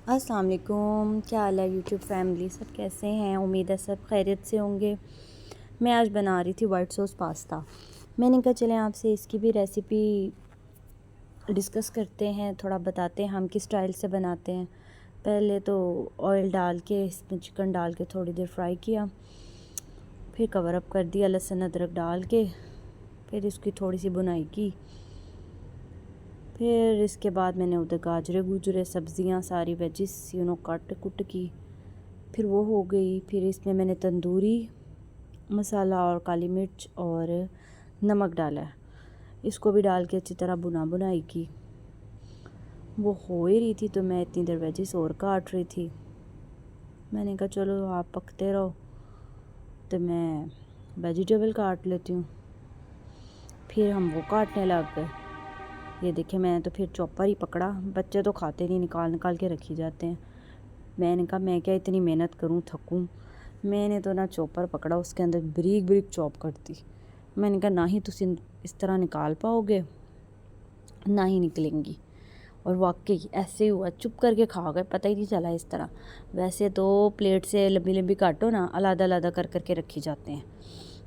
अस्सलाम वालेकुम, क्या हाल है यूट्यूब फैमिली, सब कैसे हैं। उम्मीद है सब खैरियत से होंगे। मैं आज बना रही थी वाइट सॉस पास्ता। मैंने कहा चलें आपसे इसकी भी रेसिपी डिस्कस करते हैं, थोड़ा बताते हैं हम किस स्टाइल से बनाते हैं। पहले तो ऑयल डाल के इसमें चिकन डाल के थोड़ी देर फ्राई किया, फिर कवर अप कर दिया लहसुन अदरक डाल के, फिर इसकी थोड़ी सी बुनाई की। फिर इसके बाद मैंने उधर गाजरे गुजरे सब्ज़ियाँ सारी वेजिस कट कुट की, फिर वो हो गई। फिर इसमें मैंने तंदूरी मसाला और काली मिर्च और नमक डाला है, इसको भी डाल के अच्छी तरह बुनाई की। वो हो ही रही थी तो मैं इतनी देर वेजिस और काट रही थी। मैंने कहा चलो आप पकते रहो तो मैं वेजिटेबल काट लेती हूँ। फिर हम वो काटने लग गए। ये देखिए मैंने तो फिर चॉपर ही पकड़ा, बच्चे तो खाते नहीं, निकाल निकाल के रखी जाते हैं। मैंने कहा मैं क्या इतनी मेहनत करूं, थकूं। मैंने तो ना चॉपर पकड़ा, उसके अंदर बारीक बारीक चॉप करती। मैंने कहा ना ही तुम इस तरह निकाल पाओगे ना ही निकलेंगी। और वाकई ऐसे ही हुआ, चुप करके खा गए, पता ही नहीं चला इस तरह। वैसे तो प्लेट से लंबी लंबी काटो ना, अलग अलग कर करके रखी जाते हैं।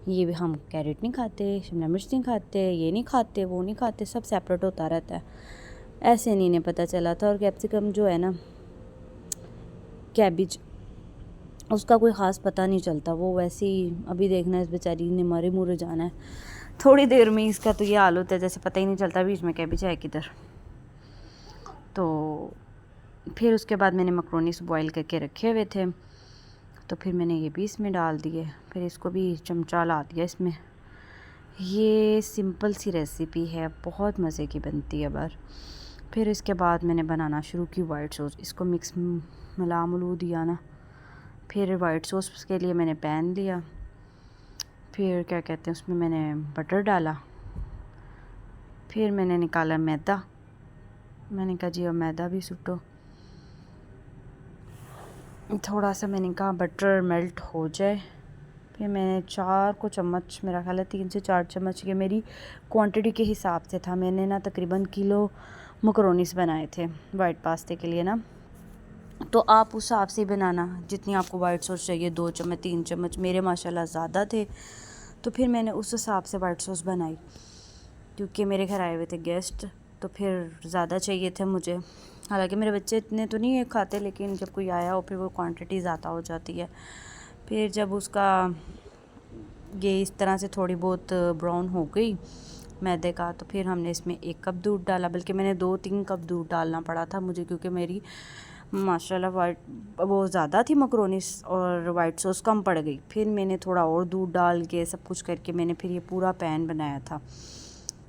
ये भी हम कैरेट नहीं खाते, शिमला मिर्च नहीं खाते, ये नहीं खाते, वो नहीं खाते, सब सेपरेट होता रहता है। ऐसे नहीं इन्हें पता चला था। और कैप्सिकम जो है ना, कैबिज, उसका कोई ख़ास पता नहीं चलता, वो वैसे ही अभी देखना इस बेचारी ने मरे मुरे जाना है थोड़ी देर में। इसका तो ये हाल होता है जैसे पता ही नहीं चलता बीच में कैबिज है किधर। तो फिर उसके बाद मैंने मकरोनीस बॉईल करके रखे हुए थे, तो फिर मैंने ये भी इसमें डाल दिए, फिर इसको भी चमचा ला दिया इसमें। ये सिंपल सी रेसिपी है, बहुत मज़े की बनती है बार। फिर इसके बाद मैंने बनाना शुरू की वाइट सॉस, इसको मिक्स मिला मिलू दिया ना। फिर वाइट सॉस के लिए मैंने पैन लिया, फिर क्या कहते हैं उसमें मैंने बटर डाला, फिर मैंने निकाला मैदा। मैंने कहा जी अब मैदा भी सुटो, थोड़ा सा मैंने कहा बटर मेल्ट हो जाए। फिर मैंने 4 चम्मच, मेरा ख्याल है 3 से 4 चम्मच, ये मेरी क्वांटिटी के हिसाब से था। मैंने ना तकरीबन किलो मकरोनीस बनाए थे वाइट पास्ते के लिए ना, तो आप उस हिसाब से बनाना जितनी आपको वाइट सॉस चाहिए। 2 चम्मच 3 चम्मच, मेरे माशाल्लाह ज़्यादा थे तो फिर मैंने उस हिसाब से वाइट सॉस बनाई, क्योंकि मेरे घर आए हुए थे गेस्ट तो फिर ज़्यादा चाहिए थे मुझे। हालांकि मेरे बच्चे इतने तो नहीं खाते, लेकिन जब कोई आया हो फिर वो क्वांटिटी ज़्यादा हो जाती है। फिर जब उसका ये इस तरह से थोड़ी बहुत ब्राउन हो गई मैदे का, तो फिर हमने इसमें 1 कप दूध डाला, बल्कि मैंने 2-3 कप दूध डालना पड़ा था मुझे, क्योंकि मेरी माशाल्लाह वाइट वो ज़्यादा थी मकरोनीस और वाइट सॉस कम पड़ गई। फिर मैंने थोड़ा और दूध डाल के सब कुछ करके मैंने फिर ये पूरा पैन बनाया था।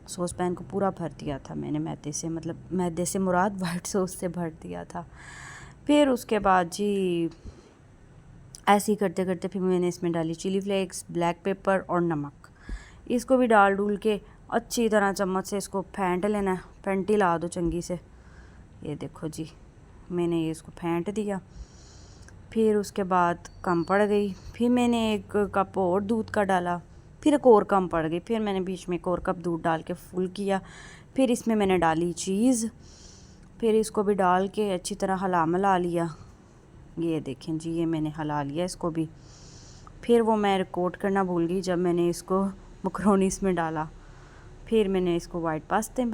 सॉस पैन को पूरा भर दिया था मैंने मैदे से, मतलब मैदे से मुराद वाइट सॉस से भर दिया था। फिर उसके बाद जी ऐसे ही करते करते फिर मैंने इसमें डाली चिली फ्लेक्स, ब्लैक पेपर और नमक। इसको भी डाल डूल के अच्छी तरह चम्मच से इसको फेंट लेना है, फेंटी ला दो चंगी से। ये देखो जी मैंने ये इसको फेंट दिया। फिर उसके बाद कम पड़ गई, फिर मैंने 1 कप और दूध का डाला, फिर एक और कम पड़ गई, फिर मैंने बीच में 1 और कप दूध डाल के फुल किया। फिर इसमें मैंने डाली चीज़, फिर इसको भी डाल के अच्छी तरह हला मिला लिया। ये देखें जी ये मैंने हला लिया इसको भी। फिर वो मैं रिकॉर्ड करना भूल गई जब मैंने इसको मकरोनीस में डाला। फिर मैंने इसको वाइट पास्ते